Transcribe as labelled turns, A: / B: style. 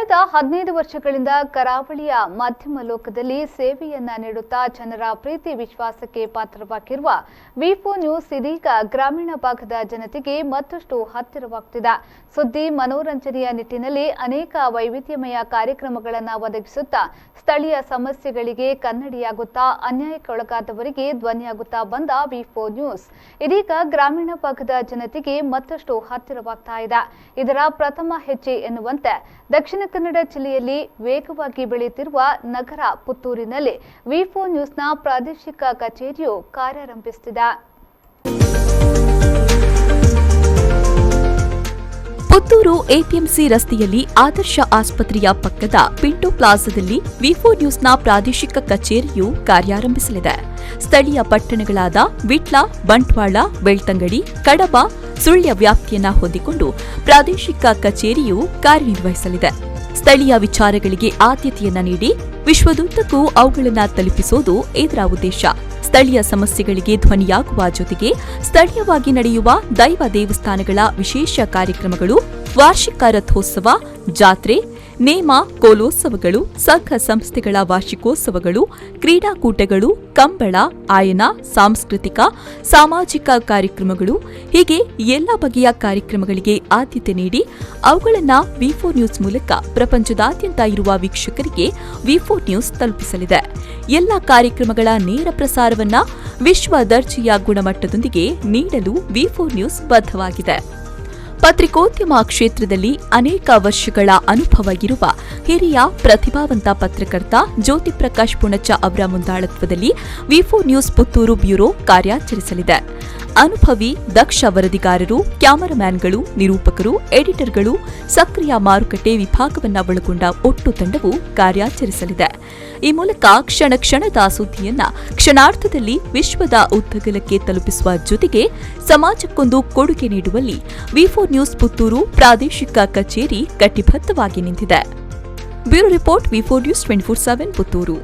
A: ಕಳೆದ 15 ವರ್ಷಗಳಿಂದ ಕರಾವಳಿಯ ಮಧ್ಯಮ ಲೋಕದಲ್ಲಿ ಸೇವೆಯನ್ನ ನೀಡುತ್ತಾ ಜನರ ಪ್ರೀತಿ ವಿಶ್ವಾಸಕ್ಕೆ ಪಾತ್ರವಾಗಿರುವ ವಿ4 ನ್ಯೂಸ್ ಇದೀಗ ಗ್ರಾಮೀಣ ಭಾಗದ ಜನತೆಗೆ ಮತ್ತಷ್ಟು ಹತ್ತಿರವಾಗುತ್ತಿದೆ. ಸುದ್ದಿ ಮನೋರಂಜನೆಯ ನಿಟ್ಟಿನಲ್ಲಿ ಅನೇಕ ವೈವಿಧ್ಯಮಯ ಕಾರ್ಯಕ್ರಮಗಳನ್ನು ಒದಗಿಸುತ್ತಾ ಸ್ಥಳೀಯ ಸಮಸ್ಯೆಗಳಿಗೆ ಕನ್ನಡಿಯಾಗುತ್ತಾ ಅನ್ಯಾಯಕ್ಕೊಳಗಾದವರಿಗೆ ಧ್ವನಿಯಾಗುತ್ತಾ ಬಂದ ವಿ4 ನ್ಯೂಸ್ ಇದೀಗ ಗ್ರಾಮೀಣ ಭಾಗದ ಜನತೆಗೆ ಮತ್ತಷ್ಟು ಹತ್ತಿರವಾಗ್ತಾ ಇದೆ. ಇದರ ಪ್ರಥಮ ಹೆಜ್ಜೆ ಎನ್ನುವಂತೆ ದಕ್ಷಿಣ ಕನ್ನಡ ಜಿಲ್ಲೆಯಲ್ಲಿ ವೇಗವಾಗಿ ಬೆಳೆಯುತ್ತಿರುವ ನಗರ ಪುತ್ತೂರಿನಲ್ಲಿ ವಿ4 ನ್ಯೂಸ್ನ ಪ್ರಾದೇಶಿಕ ಕಚೇರಿಯು ಕಾರ್ಯಾರಂಭಿಸುತ್ತಿದೆ.
B: ಪುತ್ತೂರು ಎಪಿಎಂಸಿ ರಸ್ತೆಯಲ್ಲಿ ಆದರ್ಶ ಆಸ್ಪತ್ರೆಯ ಪಕ್ಕದ ಪಿಂಟೋ ಪ್ಲಾಜಾದಲ್ಲಿ ವಿ4 ನ್ಯೂಸ್ನ ಪ್ರಾದೇಶಿಕ ಕಚೇರಿಯು ಕಾರ್ಯಾರಂಭಿಸಲಿದೆ. ಸ್ಥಳೀಯ ಪಟ್ಟಣಗಳಾದ ವಿಟ್ಲ, ಬಂಟ್ವಾಳ, ಬೆಳ್ತಂಗಡಿ, ಕಡಬ, ಸುಳ್ಯ ವ್ಯಾಪ್ತಿಯನ್ನ ಹೊಂದಿಕೊಂಡು ಪ್ರಾದೇಶಿಕ ಕಚೇರಿಯು ಕಾರ್ಯನಿರ್ವಹಿಸಲಿದೆ. ಸ್ಥಳೀಯ ವಿಚಾರಗಳಿಗೆ ಆದ್ಯತೆಯನ್ನ ನೀಡಿ ವಿಶ್ವದುದ್ದಕ್ಕೂ ಅವುಗಳನ್ನು ತಲುಪಿಸುವುದು ಇದರ ಉದ್ದೇಶ. ಸ್ಥಳೀಯ ಸಮಸ್ಯೆಗಳಿಗೆ ಧ್ವನಿಯಾಗುವ ಜೊತೆಗೆ ಸ್ಥಳೀಯವಾಗಿ ನಡೆಯುವ ದೈವ ದೇವಸ್ಥಾನಗಳ ವಿಶೇಷ ಕಾರ್ಯಕ್ರಮಗಳು, ವಾರ್ಷಿಕ ರಥೋತ್ಸವ, ಜಾತ್ರೆ, ನೇಮ, ಕೋಲೋತ್ಸವಗಳು, ಸಂಘ ಸಂಸ್ಥೆಗಳ ವಾರ್ಷಿಕೋತ್ಸವಗಳು, ಕ್ರೀಡಾಕೂಟಗಳು, ಕಂಬಳ, ಆಯನ, ಸಾಂಸ್ಕೃತಿಕ, ಸಾಮಾಜಿಕ ಕಾರ್ಯಕ್ರಮಗಳು ಹೀಗೆ ಎಲ್ಲ ಬಗೆಯ ಕಾರ್ಯಕ್ರಮಗಳಿಗೆ ಆದ್ಯತೆ ನೀಡಿ ಅವುಗಳನ್ನು ವಿ4 ನ್ಯೂಸ್ ಮೂಲಕ ಪ್ರಪಂಚದಾದ್ಯಂತ ಇರುವ ವೀಕ್ಷಕರಿಗೆ ವಿ4 ನ್ಯೂಸ್ ತಲುಪಿಸಲಿದೆ. ಎಲ್ಲ ಕಾರ್ಯಕ್ರಮಗಳ ನೇರ ಪ್ರಸಾರವನ್ನ ವಿಶ್ವ ದರ್ಜೆಯ ಗುಣಮಟ್ಟದೊಂದಿಗೆ ನೀಡಲು ವಿ4 ನ್ಯೂಸ್ ಬದ್ಧವಾಗಿದೆ. ಪತ್ರಿಕೋದ್ಯಮ ಕ್ಷೇತ್ರದಲ್ಲಿ ಅನೇಕ ವರ್ಷಗಳ ಅನುಭವ ಇರುವ ಹಿರಿಯ ಪ್ರತಿಭಾವಂತ ಪತ್ರಕರ್ತ ಜ್ಯೋತಿ ಪ್ರಕಾಶ್ ಪುಣಚ ಅವರ ಮುಂದಾಳತ್ವದಲ್ಲಿ ವಿ4 ನ್ಯೂಸ್ ಪುತ್ತೂರು ಬ್ಯೂರೋ ಕಾರ್ಯಾಚರಿಸಲಿದೆ. ಅನುಭವಿ ದಕ್ಷ ವರದಿಗಾರರು, ಕ್ಯಾಮರಾಮ್ಯಾನ್ಗಳು, ನಿರೂಪಕರು, ಎಡಿಟರ್ಗಳು, ಸಕ್ರಿಯ ಮಾರುಕಟ್ಟೆ ವಿಭಾಗವನ್ನು ಒಳಗೊಂಡ ಒಟ್ಟು ತಂಡವು ಕಾರ್ಯಾಚರಿಸಲಿದೆ. ಈ ಮೂಲಕ ಕ್ಷಣ ಕ್ಷಣದ ಸುದ್ದಿಯನ್ನ ಕ್ಷಣಾರ್ಧದಲ್ಲಿ ವಿಶ್ವದ ಉದ್ದಗಲಕ್ಕೆ ತಲುಪಿಸುವ ಜೊತೆಗೆ ಸಮಾಜಕ್ಕೊಂದು ಕೊಡುಗೆ ನೀಡುವಲ್ಲಿ ವಿ4 ನ್ಯೂಸ್ ಪುತ್ತೂರು ಪ್ರಾದೇಶಿಕ ಕಚೇರಿ ಕಟಿಬದ್ಧವಾಗಿ ನಿಂತಿದೆ. ಬ್ಯೂರೋ ರಿಪೋರ್ಟ್ ವಿ4 ನ್ಯೂಸ್ 24/7 ಪುತ್ತೂರು.